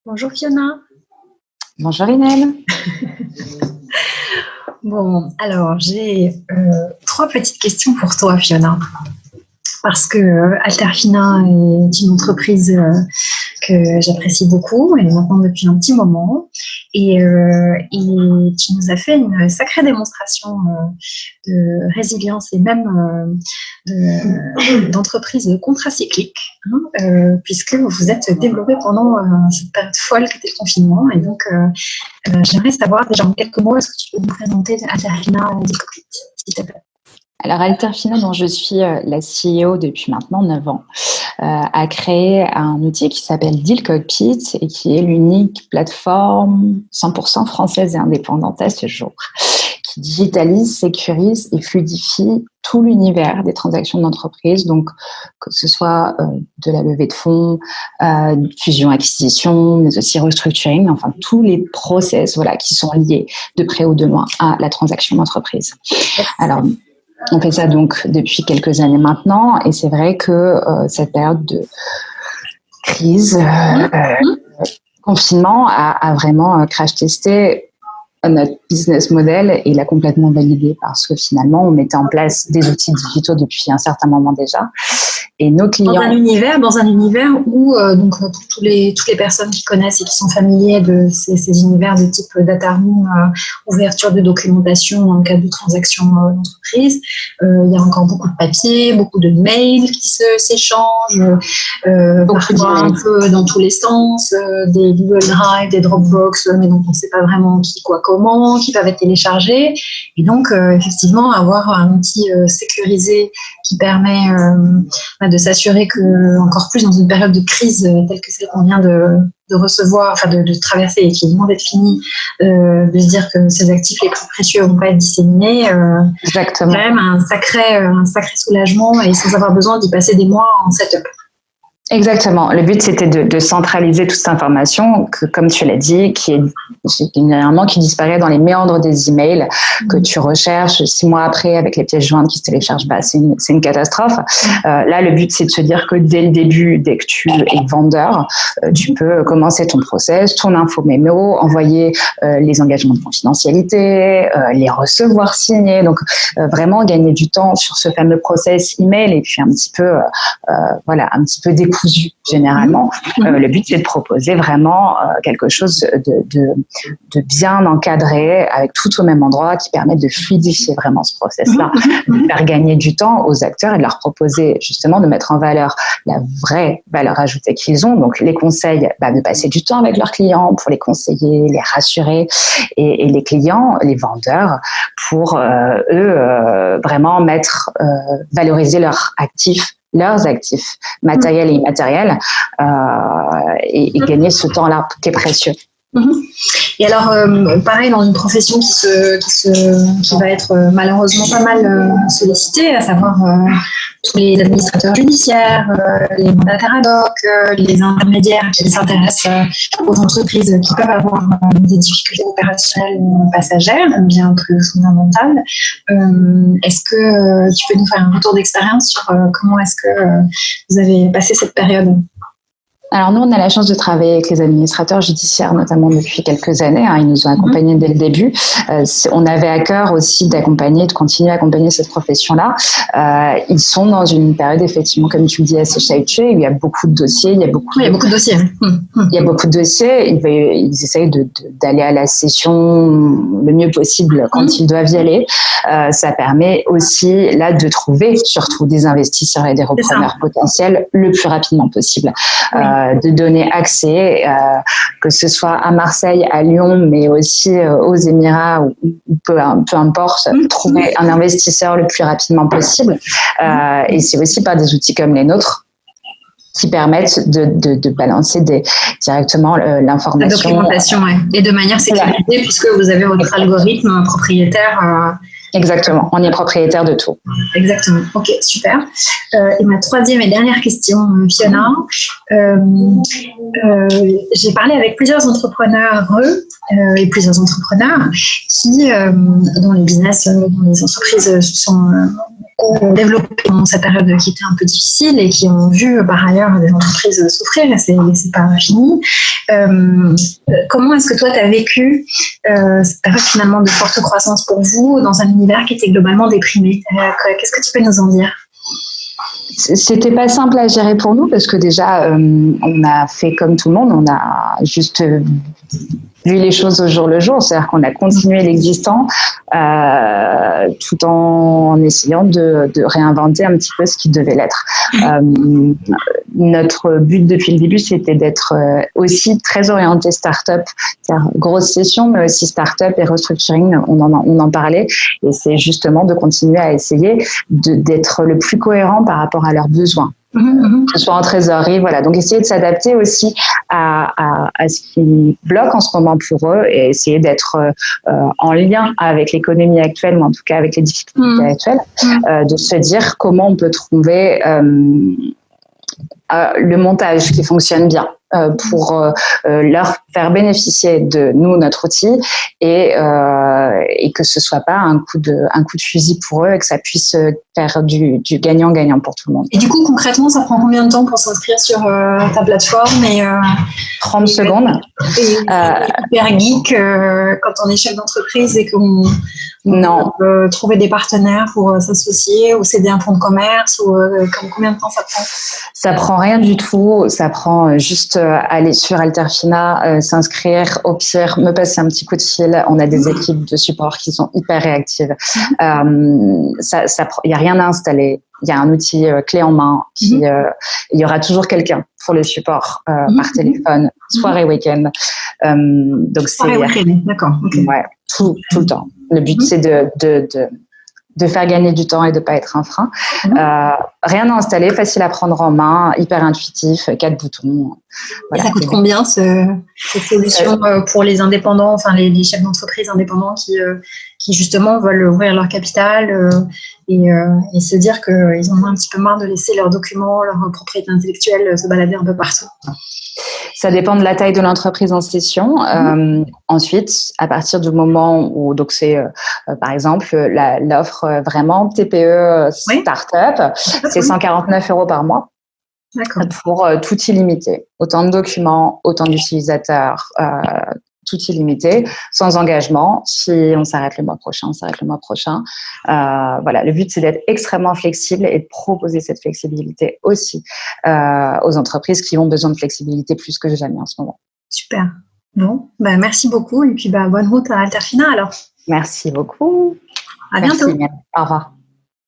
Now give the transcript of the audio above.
Bonjour Fiona. Bonjour Inel. Bon, alors j'ai 3 petites questions pour toi Fiona. Parce que Alterfina est une entreprise que j'apprécie beaucoup, et maintenant depuis un petit moment. Et tu nous as fait une sacrée démonstration de résilience et même d'entreprise contracyclique, puisque vous vous êtes développé pendant cette période folle qui était le confinement. Et donc, j'aimerais savoir déjà en quelques mots, est-ce que tu peux nous présenter Alterfina Deal Cockpit, s'il te plaît? Alors, Alterfina, dont je suis la CEO depuis maintenant 9 ans, a créé un outil qui s'appelle Deal Cockpit et qui est l'unique plateforme 100% française et indépendante à ce jour, qui digitalise, sécurise et fluidifie tout l'univers des transactions d'entreprise, donc que ce soit de la levée de fonds, fusion-acquisition, mais aussi restructuring, enfin tous les process qui sont liés de près ou de loin à la transaction d'entreprise. Alors, on fait ça donc depuis quelques années maintenant, et c'est vrai que cette période de crise, confinement a vraiment crash-testé notre business model, et il a complètement validé parce que finalement, on mettait en place des outils digitaux depuis un certain moment déjà. Et nos clients... Dans un univers où, donc, pour toutes les personnes qui connaissent et qui sont familiers de ces univers de type data room, ouverture de documentation en cas de transaction d'entreprise, il y a encore beaucoup de papier, beaucoup de mails qui s'échangent, parfois un peu dans tous les sens, des Google Drive, des Dropbox, mais dont on ne sait pas vraiment qui, quoi, comment, qui peuvent être téléchargés. Et donc, effectivement, avoir un outil sécurisé qui permet de s'assurer que, encore plus dans une période de crise telle que celle qu'on vient de recevoir, enfin de traverser et qui est loin d'être finie, de se dire que ces actifs les plus précieux ne vont pas être disséminés. Exactement. C'est quand même un sacré soulagement, et sans avoir besoin d'y passer des mois en setup. Exactement. Le but, c'était de centraliser toute cette information que, comme tu l'as dit, qui disparaît dans les méandres des emails que tu recherches 6 mois après avec les pièces jointes qui se téléchargent. C'est une catastrophe. Là, le but, c'est de se dire que dès le début, dès que tu es vendeur, tu peux commencer ton process, ton info mémo, envoyer les engagements de confidentialité, les recevoir signés. Donc, vraiment gagner du temps sur ce fameux process email, et puis un petit peu décousu généralement. Le but, c'est de proposer vraiment quelque chose de bien encadré, avec tout au même endroit, qui permet de fluidifier vraiment ce process-là, de faire gagner du temps aux acteurs et de leur proposer justement de mettre en valeur la vraie valeur ajoutée qu'ils ont. Donc, les conseils, de passer du temps avec leurs clients pour les conseiller, les rassurer, et les clients, les vendeurs, pour eux vraiment valoriser leurs actifs matériels et immatériels, et gagner ce temps-là qui est précieux. Et alors, pareil, dans une profession qui va être malheureusement pas mal sollicitée, à savoir tous les administrateurs judiciaires, les mandataires ad hoc, les intermédiaires qui s'intéressent aux entreprises qui peuvent avoir des difficultés opérationnelles ou passagères, bien que fondamentales. Est-ce que tu peux nous faire un retour d'expérience sur comment est-ce que vous avez passé cette période ? Alors nous, on a la chance de travailler avec les administrateurs judiciaires, notamment depuis quelques années. Ils nous ont accompagnés dès le début. On avait à cœur aussi de continuer à accompagner cette profession-là. Ils sont dans une période, effectivement, comme tu le dis, assez chahutée. Il y a beaucoup de dossiers. Il y a beaucoup de dossiers. Il y a beaucoup de dossiers. Ils essayent d'aller à la session le mieux possible quand ils doivent y aller. Ça permet aussi là de trouver surtout des investisseurs et des repreneurs potentiels le plus rapidement possible. De donner accès, que ce soit à Marseille, à Lyon, mais aussi aux Émirats, ou peu importe, trouver un investisseur le plus rapidement possible. Et c'est aussi par des outils comme les nôtres qui permettent de balancer directement l'information. La documentation, et de manière sécurisée, puisque vous avez votre algorithme propriétaire Exactement, on est propriétaire de tout. Exactement, ok, super. Et ma troisième et dernière question, Fiona. J'ai parlé avec plusieurs entrepreneurs et plusieurs entrepreneurs dont les business, dont les entreprises ont développé pendant cette période qui était un peu difficile et qui ont vu par ailleurs des entreprises souffrir, et c'est pas fini. Comment est-ce que toi tu as vécu cette période finalement de forte croissance pour vous dans un univers qui était globalement déprimé? Qu'est-ce que tu peux nous en dire? C'était pas simple à gérer pour nous parce que déjà, on a fait comme tout le monde, on a juste vu les choses au jour le jour, c'est-à-dire qu'on a continué l'existant tout en essayant de réinventer un petit peu ce qui devait l'être. Notre but depuis le début, c'était d'être aussi très orienté start-up, c'est-à-dire grosse session, mais aussi start-up et restructuring, on en parlait, et c'est justement de continuer à essayer d'être le plus cohérent par rapport à leurs besoins. Que ce soit en trésorerie, voilà. Donc, essayer de s'adapter aussi à ce qui bloque en ce moment pour eux et essayer d'être en lien avec l'économie actuelle, ou en tout cas avec les difficultés actuelles, de se dire comment on peut trouver le montage qui fonctionne bien pour leur faire bénéficier de nous, notre outil, et que ce soit pas un coup de fusil pour eux, et que ça puisse faire du gagnant-gagnant pour tout le monde. Et du coup, concrètement, ça prend combien de temps pour s'inscrire sur ta plateforme 30 secondes. Et hyper geek quand on est chef d'entreprise et qu'on peut trouver des partenaires pour s'associer ou céder un fonds de commerce, ou combien de temps ça prend? Ça prend rien du tout, ça prend juste aller sur Alterfina, s'inscrire, au pire, me passer un petit coup de fil. On a des équipes de support qui sont hyper réactives. Il y a rien à installer. Il y a un outil clé en main. Il y aura toujours quelqu'un pour le support par téléphone, soirée, week-end. Donc soirée, week-end, d'accord. Okay. Ouais, tout le temps. Le but, c'est de faire gagner du temps et de ne pas être un frein. Rien à installer, facile à prendre en main, hyper intuitif, 4 boutons. Voilà. Et ça coûte combien cette solution pour les indépendants, enfin les chefs d'entreprise indépendants qui justement veulent ouvrir leur capital et se dire qu'ils en ont un petit peu marre de laisser leurs documents, leurs propriétés intellectuelles se balader un peu partout? Ça dépend de la taille de l'entreprise en session. Ensuite, à partir du moment où, donc c'est par exemple l'offre vraiment TPE start-up, c'est 149 € par mois. D'accord. Pour tout illimité. Autant de documents, autant d'utilisateurs, tout illimité, sans engagement. Si on s'arrête le mois prochain, on s'arrête le mois prochain. Voilà, le but, c'est d'être extrêmement flexible et de proposer cette flexibilité aussi aux entreprises qui ont besoin de flexibilité plus que jamais en ce moment. Super. Bon, merci beaucoup et puis bonne route à Alterfina alors. Merci beaucoup. À bientôt. Merci, au revoir.